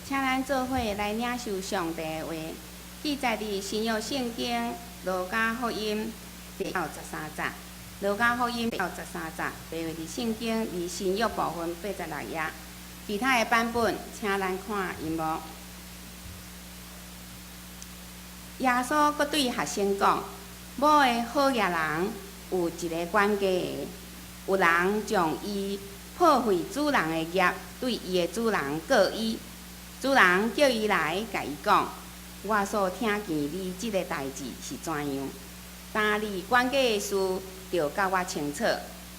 请咱做伙来领受上帝的话，记载伫新约圣经路加福音第13章。路加福音第13章，白话伫圣经伫新约部分86页。其他的版本，请咱看荧幕。耶稣阁对学生讲：某的好业人有一个管家的，有人将伊破坏主人的业，对伊的主人告伊。主人叫伊来，甲伊讲：我所听见你即个代志是怎样？但你管家的事，着甲我清楚，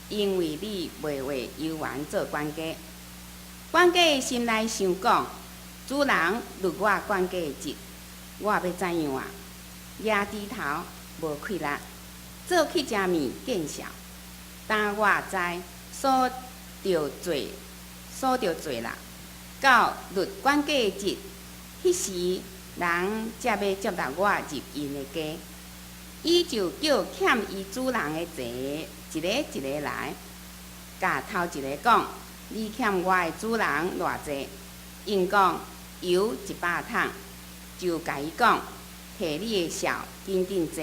因为你袂为游玩做管家。管家的心内想讲：主人入我管家的职，我要怎样啊？也低头无气力，做去食面见笑。但我知所着罪啦，到入管家的职，迄时人才要接纳我入因的家。伊就叫欠伊主人的债一个一个来，甲头一个讲：你欠我的主人偌济？因讲油100桶，就甲伊讲：摕你的孝紧紧坐，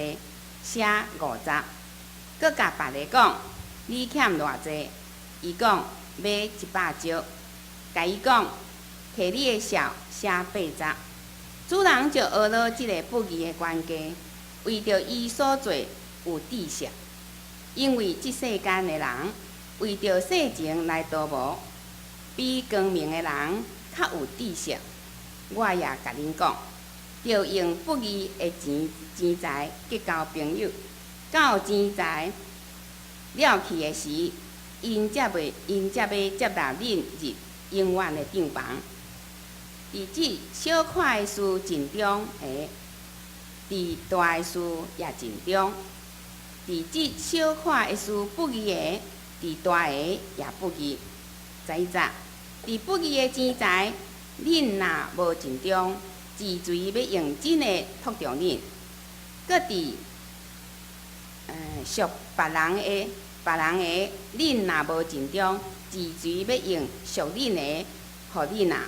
写50。搁甲别个讲：你欠偌济？伊讲买100石，甲伊讲：摕你的孝写80。主人就学了即个不义的管家，为着伊所做有知识，因为即世间的人为着世情来逃无，比光明的人较有知识。我也甲恁讲，着用不义的钱财结交朋友，到钱财了去的时，因才要接纳恁入永远的帐房。伫即小块的事真重下，伫大的事也真重；伫即小块的事不义的，伫大的也不义。知影？伫不义的钱财，恁若无尽重，自随要用真的托着恁；搁伫属别人的，恁若无尽重，自随要用属恁的，互恁啊。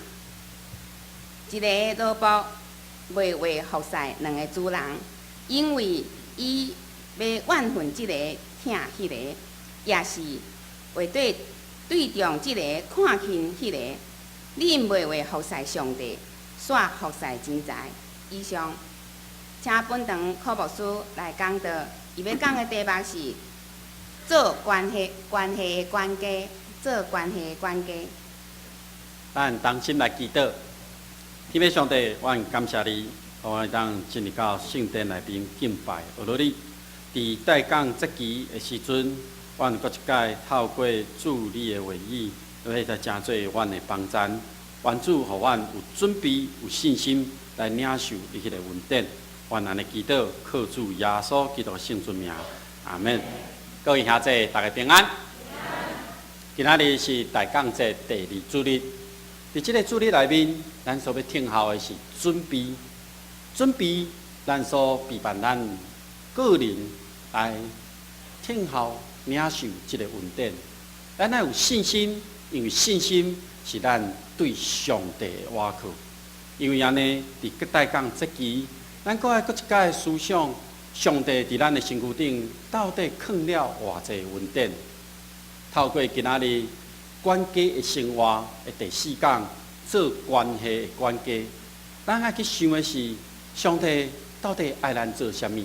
一个萝卜袂为服侍两个主人，因为伊要怨恨即个疼迄个，也是会对重即个看轻迄个。恁袂为服侍上帝，煞服侍钱财。以上，请本堂柯牧师来讲道。伊要讲的题目是做关系的管家，做关系的管家。咱同心来祈祷。天父上帝，阮感谢你，互我当进入到圣殿内面敬拜，学了你。伫待讲节期的时阵，阮搁一摆透过主你的话语，来成做阮的帮赞。愿主互阮有准备、有信心来领受你迄个恩典。愿安尼祈祷，靠主耶稣基督圣尊名，阿门。各位兄弟，大家平安。今仔日是大讲节第2主日。伫即个主日内面，咱所要听候的是准备，咱所备办咱个人来听候领受即个恩典。咱要有信心，因为信心是咱对上帝的倚靠。因为安尼，伫各代讲节期，咱搁爱搁一摆思想，上帝伫咱的身躯顶到底藏了偌济恩典。透过今仔日管家的生活的第4讲，做关系的管家，咱爱去想的是，上帝到底爱咱做啥物？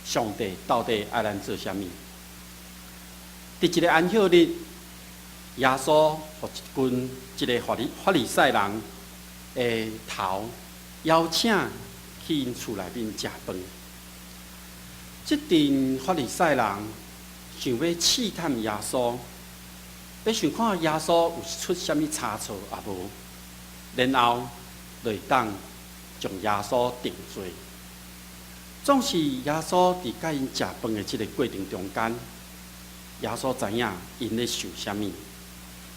上帝到底爱咱做啥物？伫一个安息日，耶稣互一个法利赛人的头邀请去因厝内面食饭。即阵法利赛人想要试探耶稣。要想看耶稣有出啥物差错也无，然后就会当将耶稣定罪。总是耶稣伫甲因食饭的即个过程中间，耶稣知影因咧受啥物。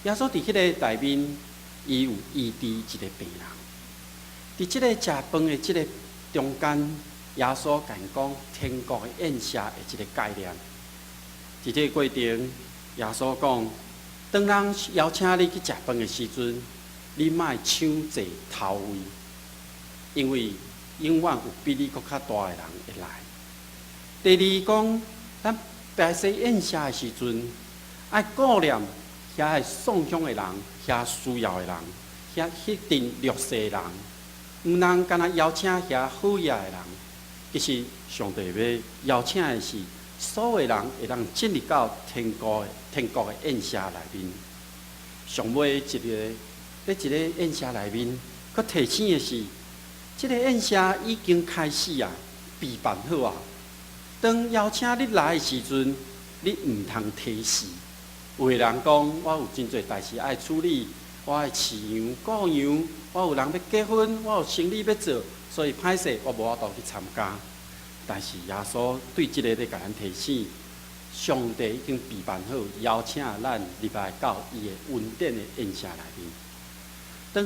耶稣伫迄个内面，伊有医治一个病人。伫即个食饭的即个中间，耶稣甲因讲天国的宴席的即个概念。伫即个过程，耶稣讲。当人邀请你去食饭的时阵，你莫抢坐头位，因为永远有比你搁较大的人会来。第二讲，咱白色宴社的时阵，爱顾念遐个送香的人，遐需要的人，遐迄阵弱势的人，毋通干那邀请遐好野的人。其实上帝要邀请的是所有人会当进入到天国的宴社内面。上尾在一个宴社内面，佮提醒的是，这个宴社已经开始啊，备办好啊。当邀请你来的时阵，你毋通提示。有的人讲，我有真侪代志爱处理，我爱饲羊、顾羊，我有人要结婚，我有生意要做，所以歹势我无法度去参加。但是耶稣对这个咧甲咱提醒，上帝已经备办好，邀请咱入来到伊的恩典的宴社内面。当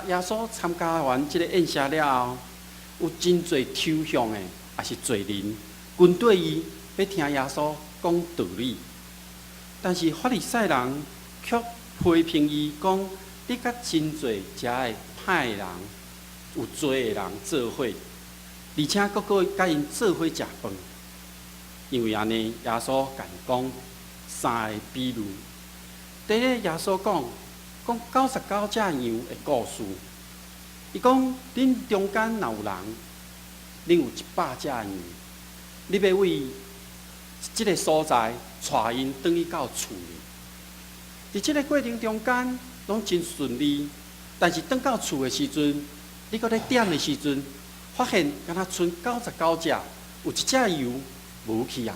耶稣参加完这个宴社了后，有真侪抽象的，也是罪人，跟对伊要听耶稣讲道理。但是法利赛人却批评伊讲：你甲真侪遮的歹人、有罪的人做伙，而且佫甲因做伙食饭。因为安尼，耶稣甲讲三个比喻。第一，耶稣讲99只羊的故事。伊讲：恁中间若有人，恁有100只羊，你要为即个所在带因转去到厝里。伫即个过程中间，拢真顺利。但是转到厝的时阵，你搁咧点的时阵，发现敢若剩99只，有1只羊无去啊。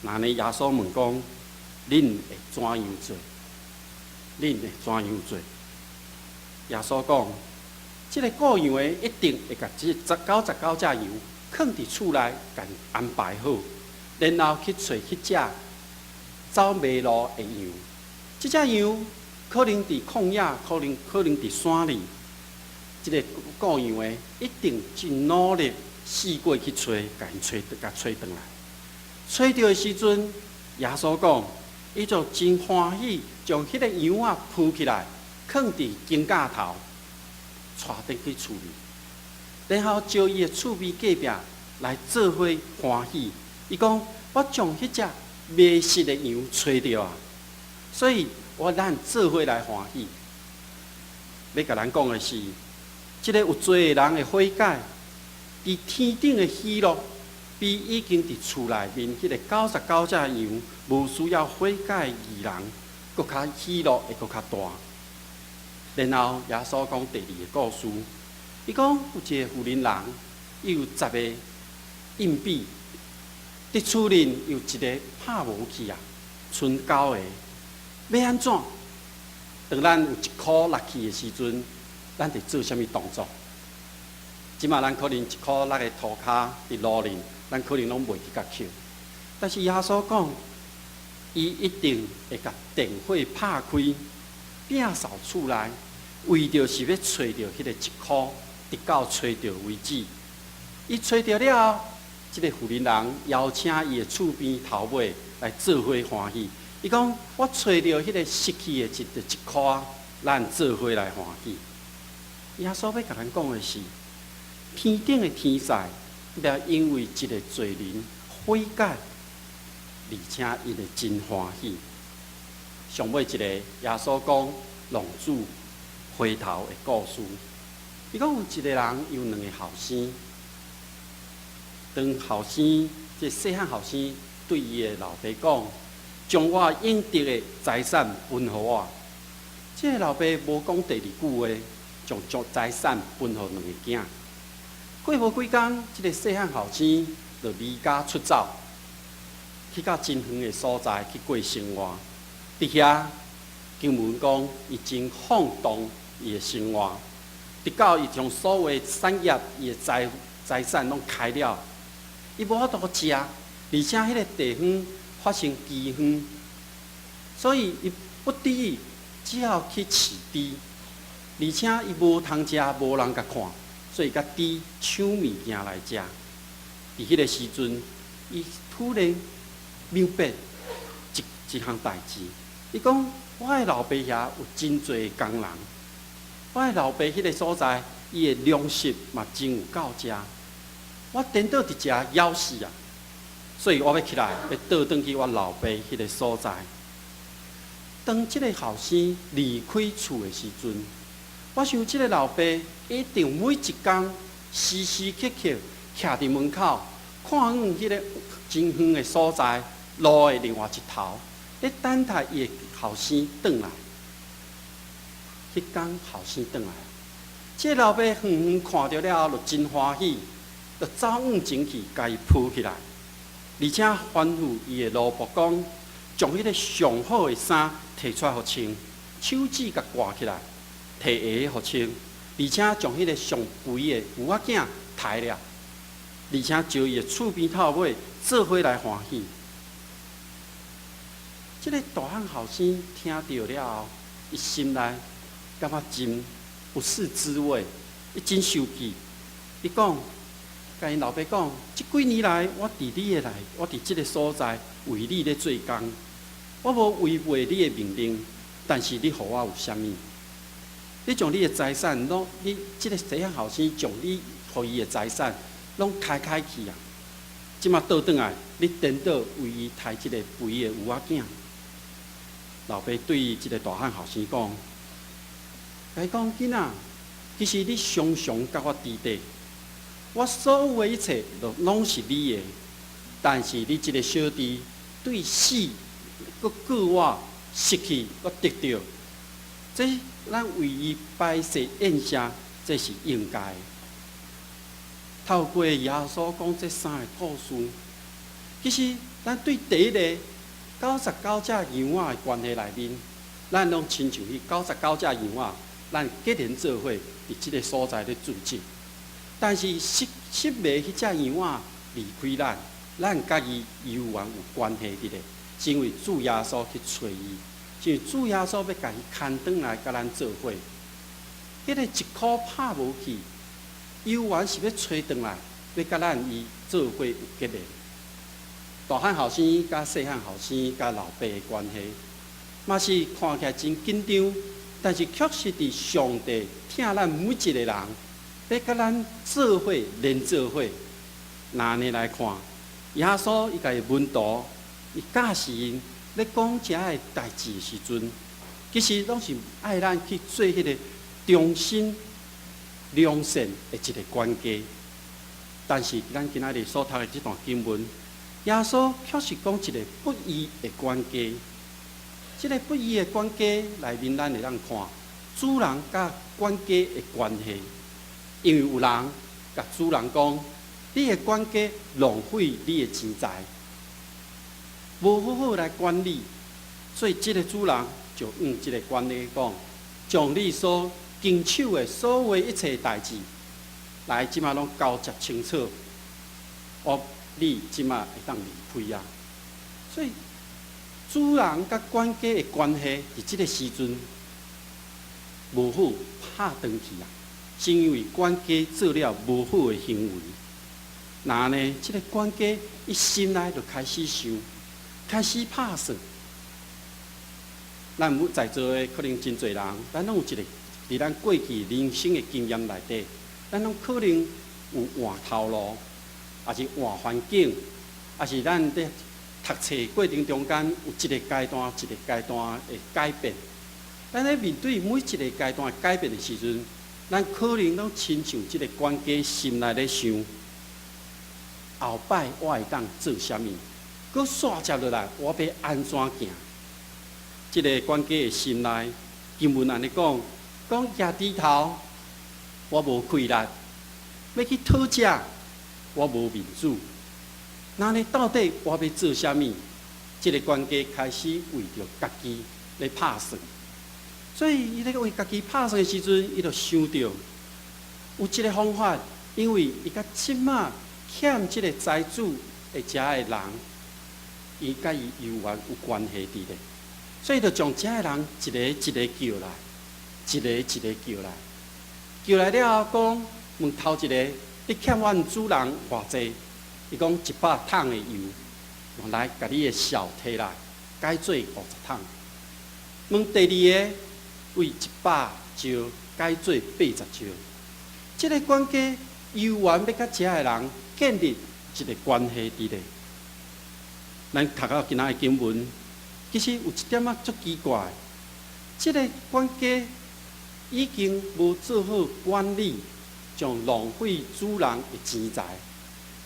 那呢，耶稣问讲：恁会怎样做？恁会怎样做？耶稣讲：即个雇羊的一定会甲这99只羊放伫厝内，甲安排好。然后去找迄只走迷路的羊，即只羊可能伫旷野，可能伫山里。即个雇羊的一定真努力试过去找，甲找回来。找到的时阵，耶稣讲，伊就真欢喜，将迄个羊仔铺起来，放伫肩胛头，带转去厝里。然后招伊的厝边隔壁来做伙欢喜。伊讲：我将迄只迷失的羊找到啊，所以咱做伙来欢喜。要甲咱讲的是，即个有罪的人的悔改，伫天顶的喜乐，比已经伫厝内面迄个99只羊无需要悔改义人，搁较喜乐会搁较大。然后耶稣讲第二个故事，伊讲有一个富人人，伊有10个硬币。伫厝里有一个拍无去啊，剩9个，要安怎？当咱有1箍落去的时阵，咱得做啥物动作？即马咱可能1箍落个涂骹伫路里，咱可能拢袂去甲捡。但是耶稣讲，伊一定会甲电火拍开，摒扫厝内，为着是要找到迄个1箍，直到找到为止。伊找到了后。即个富人人邀请伊的厝边头尾来做伙欢喜。伊讲：我找到迄个失去的一箍，咱做伙来欢喜。耶稣要甲咱讲的是，天顶的天使，要因为一个罪人悔改，而且伊会真欢喜。上尾一个耶稣讲浪子回头的故事。伊讲有一个人有2个后生。当后生，即细汉后生对伊的老爸讲：将我应得的财产分予我。即个老爸无讲第二句话，将财产分予2个囝。过无几工，即个细汉后生就离家出走，去到真远的所在去过生活。伫遐经文讲，伊真放荡伊的生活，直到伊将所有产业、伊的财产拢开了。伊无法度食，而且迄个地方发生饥荒，所以伊不得已只好去饲猪，而且伊无通食，无人甲看，所以甲猪抢物件来食。伫迄个时阵，伊突然明白一项代志，伊讲：我的老爸遐有真侪工人，我的老爸迄个所在，伊的粮食嘛真有够食，我颠倒伫遮枵死啊！所以我要起来，要倒转去我老爸迄个所在。当即个后生离开厝的时阵，我想即个老爸一定每一工时时刻刻徛伫门口，看向迄个真远的所在，路的另外一头，咧等待伊的后生转来。迄天后生转来，即个老爸远远看到了后，就真欢喜，就走往前去，甲伊抱起来，而且吩咐伊的奴仆讲，将迄个上好的衫摕出来互穿，手指甲挂起来，摕鞋互穿，而且将迄个上肥的牛仔颈抬了，而且招伊的厝边头尾做伙来欢喜。即个大汉后生听到了后，伊心内感觉真不是滋味，伊真生气。伊讲，甲因老爸讲，即几年来，我伫你的我伫即个所在为你咧做工，我无违背你的命令，但是你互我有啥物？你将你的财产拢，你即个细汉后生将你互伊的财产拢开去啊！即马倒转来，你颠倒为伊抬即个肥的牛仔颈。老爸对即个大汉后生讲。甲伊讲囡仔，其实你常常甲我伫地，我所有的一切都拢是你的，但是你即个小弟对死，佮过我失去，佮得到，这咱为伊摆设宴谢，这是应该的。透过耶稣讲这三个故事，其实咱对第一个99只羊仔的关系内面，咱拢亲像迄99只羊仔。咱结连做伙，伫即个所在咧住进，但是失迷迄只羊仔离开咱甲伊犹原有关系伫咧，因为主耶稣去找伊，因为主耶稣要甲伊牵转来甲咱做伙，迄个一箍拍无去，犹原是要找转来，要甲咱伊做伙有结连。大汉后生甲细汉后生甲老爸的关系，嘛是看起来真紧张。但是确实伫上帝听咱每一个人，要甲咱做伙连做伙。那安尼来看，耶稣伊家己门徒，伊教示因咧讲遮个代志的时阵，其实拢是爱咱去做迄个忠心良善的一个关键。但是咱今仔日所读的这段经文，耶稣确实讲一个不义的关键。这个不义的管家内面，咱会当看主人甲管家的关系，因为有人甲主人讲，你的管家浪费你的钱财，无好好来管理，所以这个主人就这个管家讲，将你所经手的所有一切代志，来即马拢交接清楚，你即马会当离开啊，所以。主人甲管家的关系，伫即个时阵无好拍转去啊，是因为管家做了无好的行为。那呢，即个管家伊心内就开始想，开始拍算。咱在座的可能真侪人，咱拢有一个伫咱过去人生的经验内底，咱拢可能有换头路，也是换环境，也是咱伫读册过程中间有一个阶段的改变，咱咧面对每一个阶段的改变的时阵，咱可能拢亲像即个管家心内咧想，后摆我会当做啥物？佮煞接落来，我要安怎行？即个管家的心内，经文安尼讲夜低头，我无气力；要去讨食，我无面子。那呢？到底我要做啥物？这个管家开始为着家己来拍算，所以伊咧为家己拍算的时阵，伊就想到有一个方法，因为伊甲即马欠这个财主的遮个人，伊甲伊犹原有关系伫咧，所以就将遮个人一个一个叫来，一个一个叫来了后讲，问头一个，你欠阮主人偌济？伊讲100桶的油，来甲你的小摕来，改做50桶。问第二个，为100石改改做80招。即个管家犹原要甲遮个人建立一个关系伫咧。咱读到今仔的经文，其实有一点仔足奇怪。即个管家已经无做好管理，将浪费主人的钱财。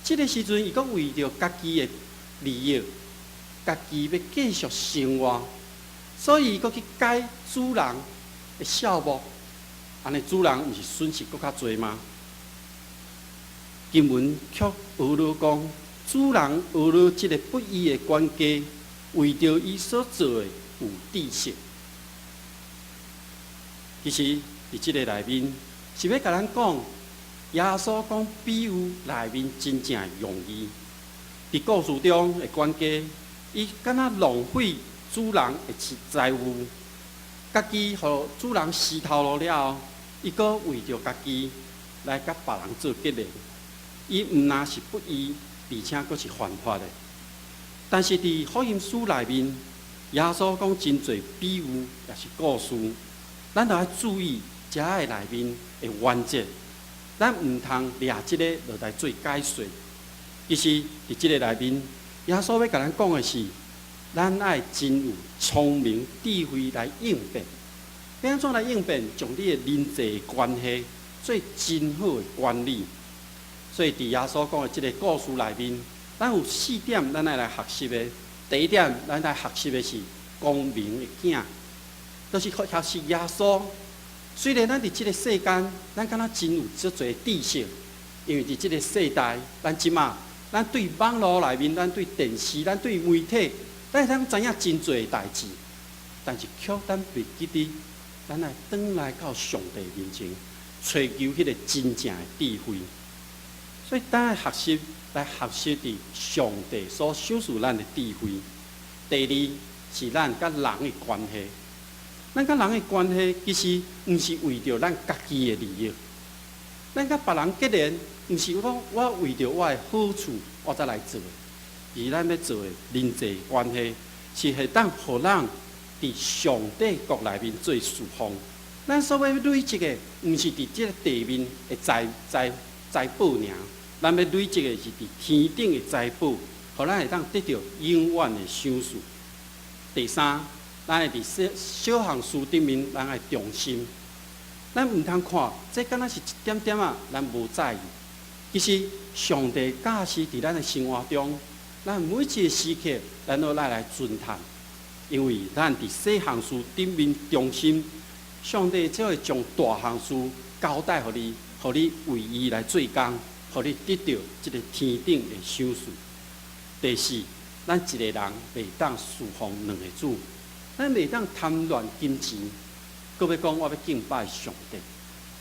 即个时阵，伊阁为着家己的利益，家己要继续生活，所以伊阁去改主人的数目。安尼主人毋是损失阁较侪吗？经文却学了讲，主人学了即个不义的管家，为着伊所做的有知识。其实伫即个内面是要甲咱讲，耶稣讲比喻内面真正容易。伫故事中的管家，伊敢若浪费主人的财物，家己互主人湿透了了后，伊阁为着家己来甲别人做结连。伊毋但是不义，而且阁是犯法的。但是伫福音书内面，耶稣讲真侪比喻也是故事，咱着要注意遮个内面的原则。咱毋通掠即个落来做解说。其实伫即个内面，耶稣要甲咱讲的是，咱爱真有聪明智慧来应变。要安怎来应变？将你的人际关系做真好的管理。所以，伫耶稣讲的即个故事内面，咱有4点，咱爱来学习的。第一点，咱来学习的是光明的囝，就是学习耶稣。虽然咱伫即个世间，咱敢若真有足侪知识，因为伫即个世代，咱即马，咱对网络内面，咱对电视，咱对媒体，咱会通知影真侪代志，但是却咱袂记得，咱爱转来到上帝面前，追求迄个真正的智慧。所以，咱爱学习伫上帝所赏赐咱的智慧。第二是咱甲人的关系，咱甲人的关系其实毋是为着咱家己的利益，咱甲别人结连，毋是讲我为着我的好处我才来做，而咱要做的人际关系是会当互人伫上帝国内面做侍奉。咱所要累积的，毋是伫即个地面的财宝尔。咱要累积的是伫天顶的财宝，互咱会当得到永远的赏赐。第三，咱会伫小项事顶面，咱爱重心。咱毋通看，这敢若是一点点啊，咱无在意。其实上帝教示伫咱的生活中，咱每一个时刻，咱都来尊叹，因为咱伫小项事顶面重心，上帝才会将大项事交代互你，互你为伊来做工。互你得到即个天顶的赏赐。第四，咱一个人袂当侍奉两个主，咱袂当贪恋金钱，搁要讲我要敬拜上帝。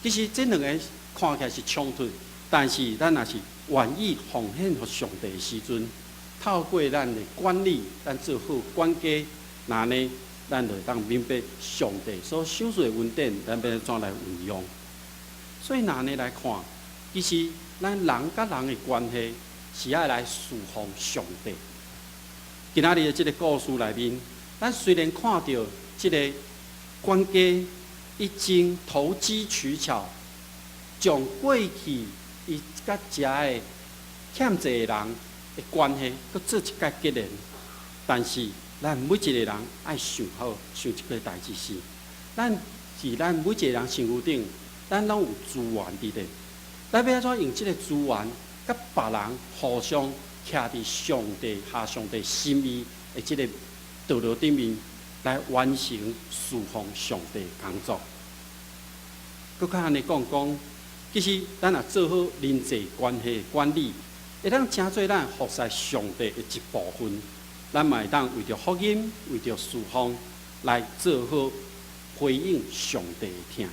其实这两个看起来是冲突，但是咱若是愿意奉献给上帝的时阵，透过咱的管理，咱做好管家，那呢，咱就当明白上帝所赏赐的恩典，咱要安怎来运用。所以那呢来看，其实。咱人甲人的关系是爱来侍奉上帝。今仔日的即个故事内面，咱虽然看到即个管家已经投机取巧，将过去伊甲遮个欠债人的关系，搁做一个结连。但是咱每一个人爱想好想一个代志是，咱每一个人身躯顶，咱拢有资源伫咧。咱要安怎用即个资源，甲别人互相徛伫上帝心意的即个道路顶面，来完成侍奉上帝的工作。佮较安尼讲，其实咱若做好人际关系的管理，会当成做咱服侍上帝的一部分。咱嘛会当为着福音，为着侍奉，来做好回应上帝的听。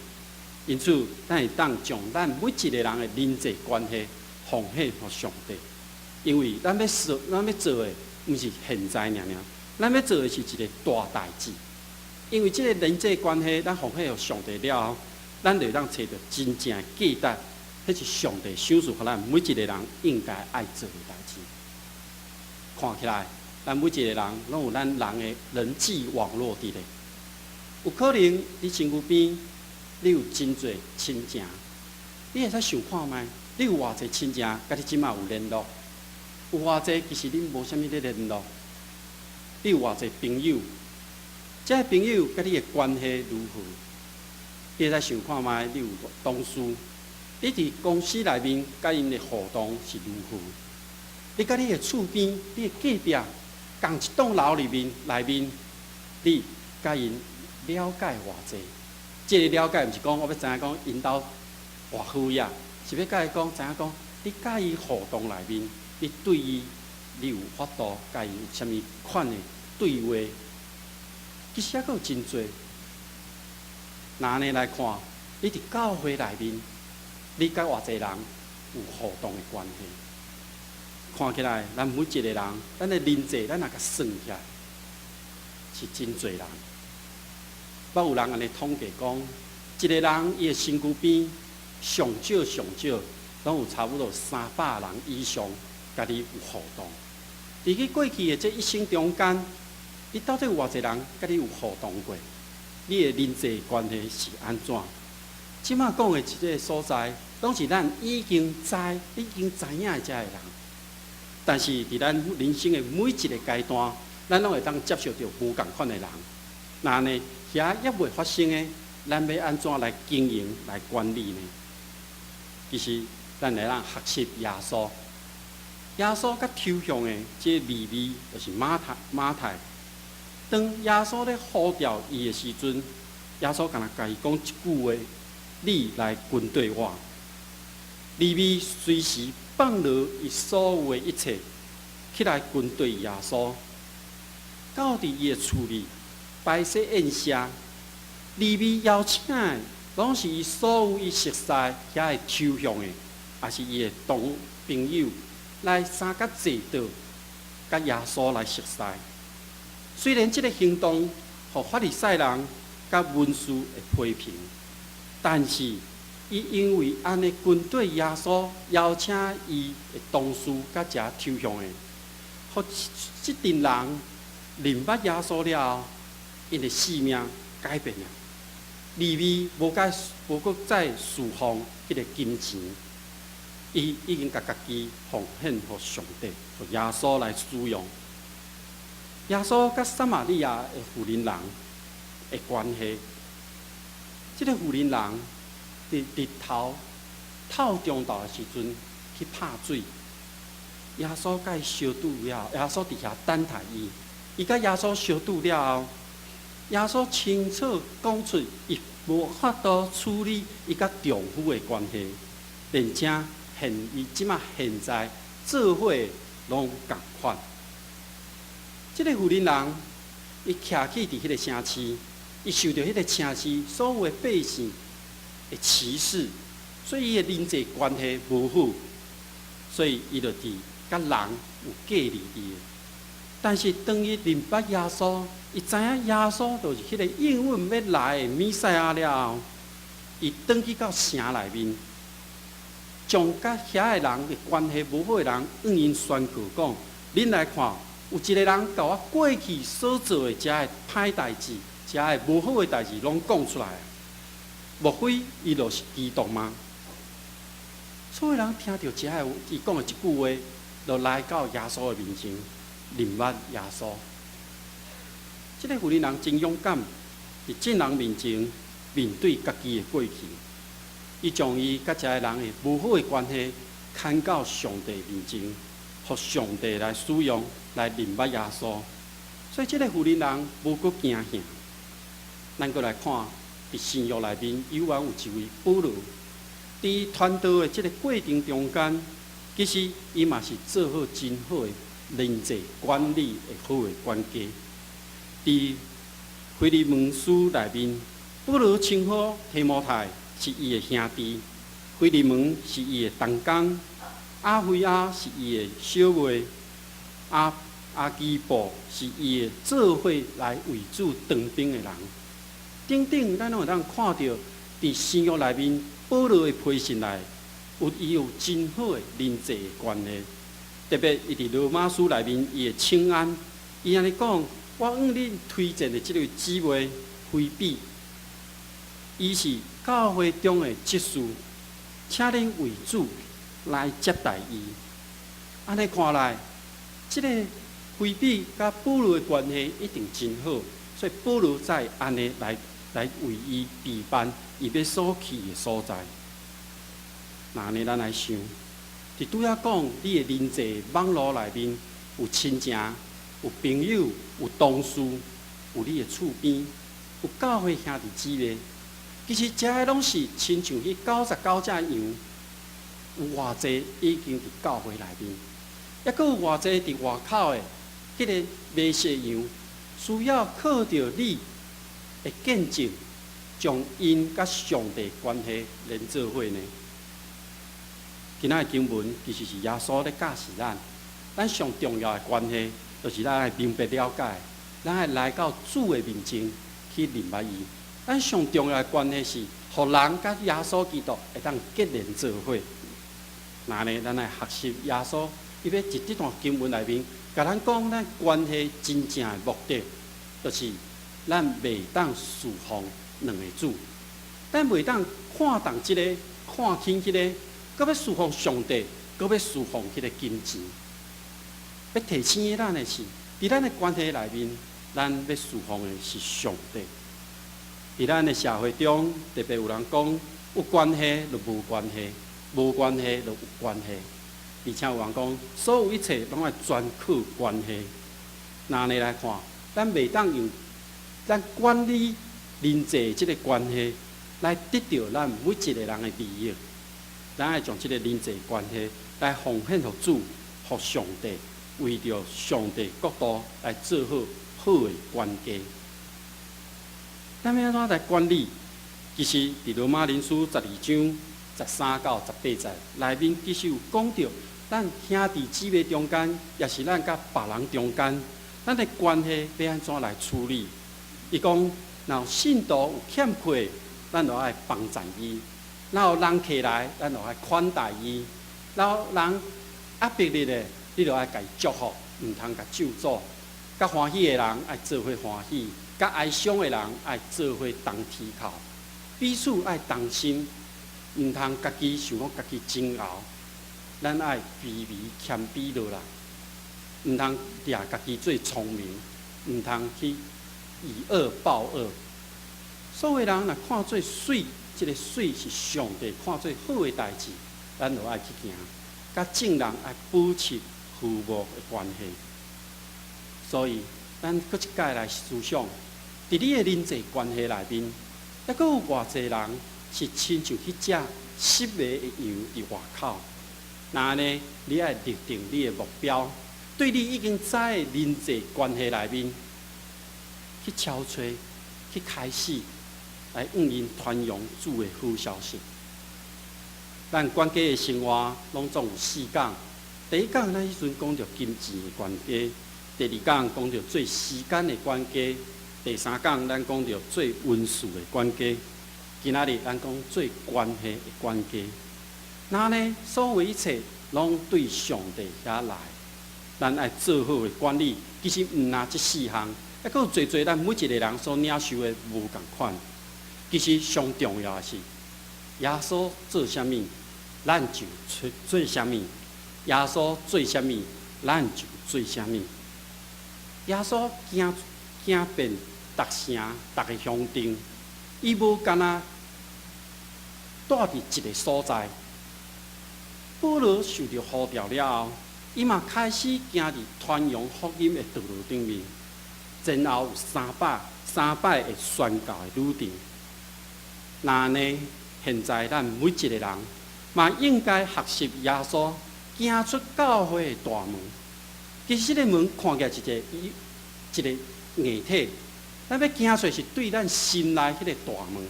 因此，咱会当将咱每一个人的人际关系奉献给上帝，因为咱要做的，毋是现在尔，咱要做的是一个大代志。因为这个人际关系，咱奉献给上帝了后，咱就当找到真正的价值，迄是上帝赏赐给咱每一个人应该爱做的代志。看起来，咱每一个人拢有咱人的人际网络伫咧，有可能你身躯边。你有真侪亲情，你会使想看觅，你有偌济亲情，甲你即马有联络？有偌济其实恁无啥物咧联络？你有偌济朋友？这些朋友甲你的关系如何？你会使想看觅，你有同事？你伫公司内面甲因的互动是如何？你甲你的厝边、你的隔壁，共一栋楼里面，你甲因了解偌济？这个了解，毋是讲我要知影讲因兜偌好呀，是要甲伊讲知影讲，你甲伊互动内面，你对伊，你有法度甲伊有啥物款的对话？其实还佫有真侪。拿安尼来看，你伫教会内面，你甲偌济人有互动的关系？看起来，咱每一个人，咱的人际，咱若甲算起来，是真侪人。捌有人安尼统计讲，一个人伊的身躯边上少，拢有差不多300人以上甲你有互动。伫去过去的这一生中间，你到底有偌济人甲你有互动过？你的人际关系是安怎？即马讲的一个所在，拢是咱已经知影的遮个人。但是伫咱人生的每一个阶段，咱拢会当接受到无共款的人。那呢，遐也未发生的，咱要安怎来经营、来管理呢？其实，咱来让学习耶稣。耶稣甲抽象的这利未，就是马太。当耶稣咧呼召伊的时阵，耶稣敢若甲伊讲一句话：“你来跟对我。”利未随时放落伊所有的一切，起来跟对耶稣。到伫伊的厝里摆设宴席，利未邀请的，拢是伊所有伊熟悉遐的抽象的，也是伊的同朋友来三甲坐倒，甲耶稣来熟悉。虽然这个行动互法利赛人甲文士会批评，但是伊因为安尼跟对耶稣，邀请伊的同事甲遮抽象的，互即群人认捌耶稣了后，因的性命改变了。利未无搁再侍奉迄个金钱，伊已经甲家己奉献互上帝，互耶稣来使用。耶稣甲撒玛利亚的妇人人的关系，这个妇人人伫日头透中昼的时阵去拍水，耶稣甲伊相拄了，耶稣伫遐等待伊。伊甲耶稣相拄了后，耶稣清楚讲出伊无法度处理伊甲丈夫的关系，并且伊即马现在做伙拢共款。这个妇人人，伊徛起伫迄个城市，伊受到迄个城市所有的百姓的歧视，所以伊的人际关系无好，所以伊就伫甲人有隔离伊。但是当伊认捌耶稣，伊知影耶稣就是迄个应允要来的弥赛亚了后，伊转去到城内面，将甲遐个人的关系无好的人，向因宣告讲：恁来看。有一个人甲我过去所做的遮个歹代志、遮个无好的代志，拢讲出来。莫非伊就是基督吗？所有人听到遮个伊讲的一句话，就来到耶稣的面前，认捌耶稣。这个妇人人真勇敢，伫众人面前面对家己的过去，伊将伊甲遮个人的无好的关系牵到上帝面前。互上帝来使用，来认捌耶稣，所以这个妇人人无搁惊吓。咱搁来看，伫新约内面，有一位保罗，伫传道的这个过程中间，其实伊嘛是做好真好的人际管理的好的管家。伫腓利门书内面，保罗称呼提摩太是伊的兄弟，腓利门是伊的同工。阿菲亚是伊的小妹，阿基布是伊的做伙来为主当兵的人。等等，咱拢会当看到，伫新约内面，保罗的批信内，伊有真好的人际的关系。特别伊伫罗马书内面，伊的请安，伊安尼讲：我向恁推荐的这位姊妹菲比，伊是教会中的职事，请恁为主来接待伊。安尼看来，这个菲比甲保罗的关系一定真好，所以保罗才安尼来为伊备办伊要所去的所在。那安尼咱来想，伫拄仔讲你的人际网络内面有亲情、有朋友、有同事、有你的厝边、有教会兄弟姊妹，其实这些拢是亲像迄99只羊，有偌济已经伫教会内面，抑阁有偌济伫外口的迄个迷失羊，需要靠着你的见证，将因甲上帝关系连做伙呢？今仔的经文其实是耶稣咧教示咱上重要的关系，就是咱爱明白了解，咱爱来到主的面前去认捌伊。咱上重要的关系是，互人甲耶稣基督会当结连做伙。那呢，咱来学习耶稣，伊要伫这段经文内面，甲咱讲咱关系真正的目的，就是咱袂当侍奉两个主，咱袂当看重即个，看轻迄个。搁要侍奉上帝，搁要侍奉迄个金钱。要提醒的咱的是，伫咱的关系内面，咱要侍奉的是上帝。伫咱的社会中，特别有人讲，有关系就无关系，无关系就有关系。而且有人讲，所有一切拢爱专靠关系。那安尼来看，咱袂当用咱管理人际即个关系，来得到咱每一个人的利益。咱爱将这个人际关系来奉献给主、给上帝，为着上帝国度来做好的关系。咱要安怎来管理？其实伫罗马人书12章13到18节内面，其实有讲到咱兄弟姊妹中间，也是咱甲别人中间，咱的关系要安怎来处理？伊讲，若有信徒有欠缺，咱就爱帮助伊。然后人客来，咱就爱款待伊；然后人压迫你的，你就爱甲伊祝福，毋通甲咒诅。甲欢喜的人爱做伙欢喜，甲哀伤的人爱做伙同天哭。彼此爱同心，毋通家己想讲家己煎熬。咱爱卑微谦卑落来，毋通掠家己最聪明，毋通去以恶报恶。所有人若看做水。这个水是上帝看做好的代志，咱就爱去行，甲正人爱保持和睦的关系。所以，咱搁一届来思想，伫你的人际关系内面，抑阁有偌济人是亲像迄只失迷的羊伫外口。那安尼，你爱立定你的目标，对你已经知的人际关系内面去敲吹，去开始。来向因传扬主的好消息。咱关系的生活拢总有4讲。第一讲，咱迄阵讲到金钱的关系；第二讲讲到最时间的关系；第三讲咱讲到最温顺的关系；今仔日咱讲最关系的关系。那呢，所有一切拢对上帝遐来。咱爱做好的管理，其实毋拿这4项，还佫有侪咱每一个人所领受的无共款。其实上重要的是，耶稣做啥物，咱就做啥物；耶稣做啥物，咱就做啥物。耶稣行遍逐城、逐个乡镇，伊无干那住伫一个所在。保罗受到呼召了后，伊嘛开始行伫传扬福音的道路顶面，前后有3摆的宣教的旅程。那呢？现在咱每一个人嘛应该学习耶稣，行出教会的大门。其实这个门看起来一个硬体，咱要行出是对咱心内迄个大门。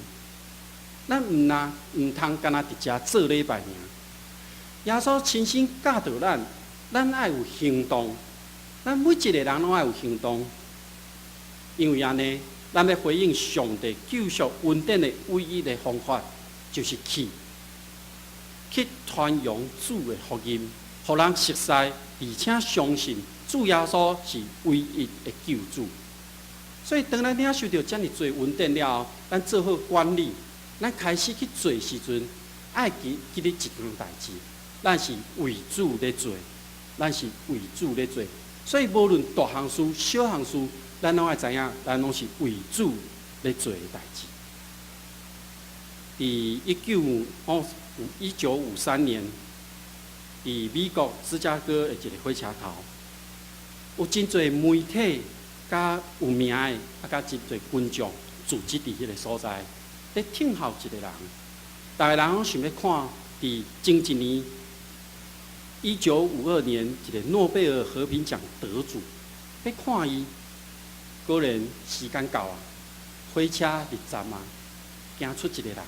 咱毋通干那伫遮做礼拜尔。耶稣亲身教导咱爱有行动。咱每一个人拢爱有行动，因为安尼。咱要回应上帝救赎恩典的唯一的方法，就是去传扬主的福音，互人熟悉，而且相信主耶稣是唯一的救主。所以，当咱领受到这么多恩典了后，咱做好管理，咱开始去做时阵，爱记得一件代志，咱是为主咧做，咱是为主咧做。所以无论大项事、小项事，咱拢爱知影，咱拢是为主咧做诶代志。伫1953年，伫美国芝加哥的一个火车头，有真侪媒体甲有名的，甲真侪群众聚集伫迄个所在，咧听候一个人。逐个人拢想要看伫前一年1952年一个诺贝尔和平奖得主，要看伊。果然时间到啊，火车入站啊，行出一个人，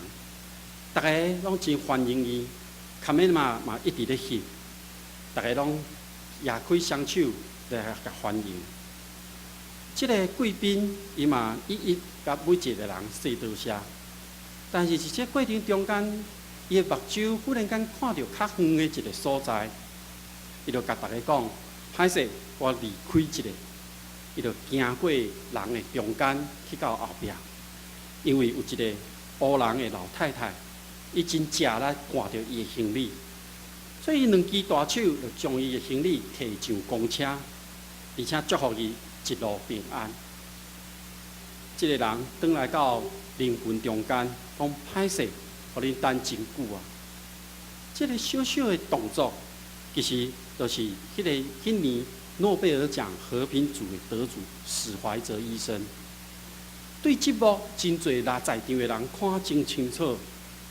大家拢真欢迎伊，卡面嘛一直咧翕，大家拢也开双手来甲欢迎。即个贵宾伊嘛一一甲每一个人说多谢，但是即过程中间，伊的目睭忽然间看到较远的一个所在，伊就甲大家讲：歹势，我离开一个。伊就行过人的中间，去到后壁，因为有一个乌人的老太太，伊真正来赶着伊的行李，所以伊两只大手就将伊的行李提上公车，而且祝福伊一路平安。这个人转来到人群中间，讲歹势，互恁等真久啊！这个小小的动作，其实就是迄年。诺贝尔奖和平组的得主史怀哲医生，对节目真侪来在场的人看真清楚。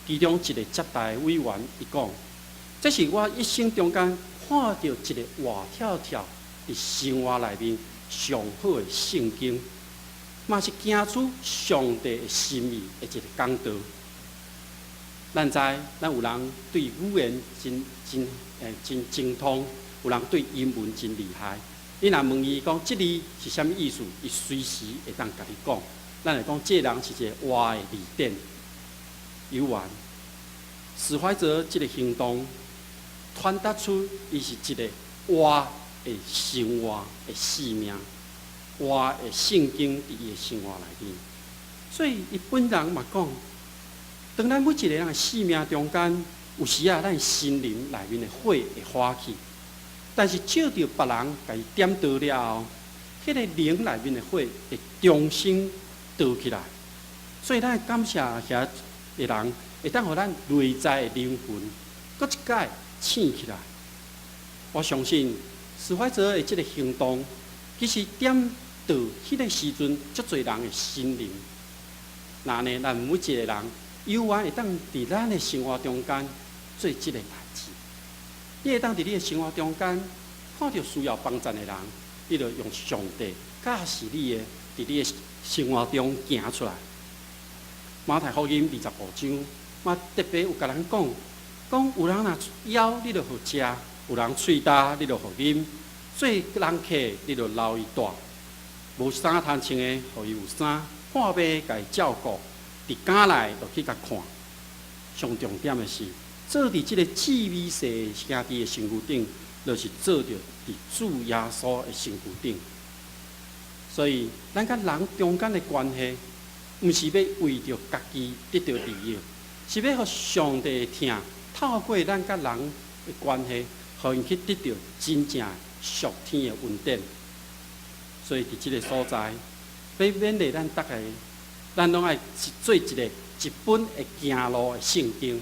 其中一个接待委员伊讲：“这是我一生中间看到一个活跳跳伫生活内面上好的圣经，嘛是行出上帝的心意的一个讲道。”咱有人对语言真精通。有人对英文真厉害，你若问伊讲这字是啥物意思，伊随时会当甲你讲。咱会讲这人是一个活的字典。游玩，史怀哲这个行动传达出伊是一个活的生活的使命，活的圣经伫伊的生活内面。所以伊本人嘛讲，当咱每一个人的生命中间，有时啊，咱心灵内面的火会花去。但是照着别人甲伊点倒了后，迄个灵内面的火会重新倒起来。所以咱感谢遐个人，会当互咱内在的灵魂，搁一摆醒起来。我相信史怀哲的即个行动，其实点到迄个时阵，足侪人的心灵。那呢，咱每一个人，有缘会当伫咱的生活中间做即个代志。你会当伫你的生活中间看到需要帮助的人，你就用上帝教示你的，伫你的生活中行出来。马太福音25章，嘛特别有甲人讲有人若枵你就互食，有人喙焦你就互啉，做人客你就留伊住，无衫通穿的，互伊有衫，看病甲伊照顾，伫家内就去甲看。上重点的是。做伫即个至美世兄弟的身躯顶，就是做着伫主耶稣的身躯顶。所以，咱甲人中间的关系，毋是要为着家己得到利益，是要互上帝听，透过咱甲人的关系，互因去得到真正属天的恩典。所以，伫即个所在，要勉励咱大家，咱拢爱做一本会行路的圣经。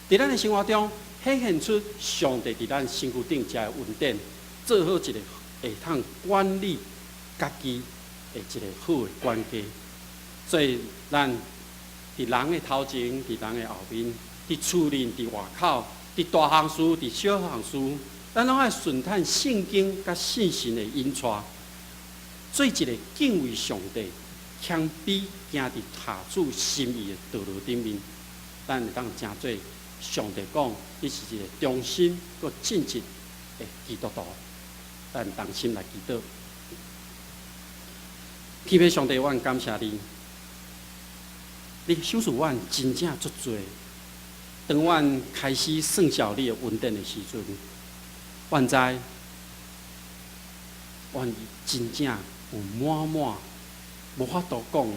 伫咱的生活中，显现出上帝伫咱身躯顶遮的恩典，做好一个会通管理家己的一个好的管家。所以，咱伫人的头前，伫人的后面，伫厝内，伫外口，伫大项事，伫小项事，咱拢爱顺探圣经甲信心的引带，做一个敬畏上帝、谦卑行伫下主心意的道路顶面，咱会当真做。上帝讲，你是一个忠心、佮正直的基督徒，咱同心来祈祷。天父上帝，阮感谢你，你赏赐阮真正足多。当阮开始算小你的恩典的时阵，阮知，阮真正有无法度讲的，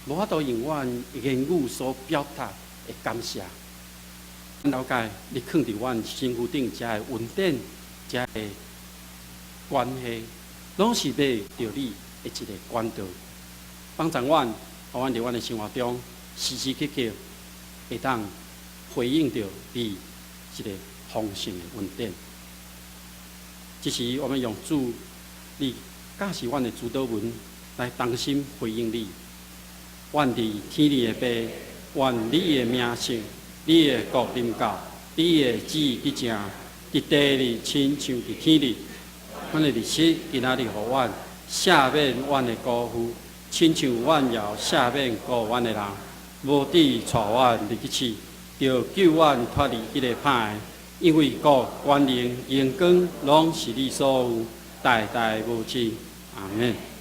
无法度用阮言语所表达的感谢。了解你放伫阮身躯顶遮的恩典，遮的关系，拢是要着你的一个管道，帮助阮，互阮伫阮的生活中时时刻刻会当回应着你一个丰盛的恩典。这时，我们用主你教示阮的主导文来同心回应你。愿伫天里的爸，愿你的名圣，你的国临到，你的旨意去成，伫地里亲像伫天里。阮的日子今仔日，互阮赦免阮的辜负，亲像阮也赦免辜阮的人，无抵带阮入去死，就救阮脱离迄个歹的。因为国、权能、荣光，拢是你所有，代代无尽。阿门。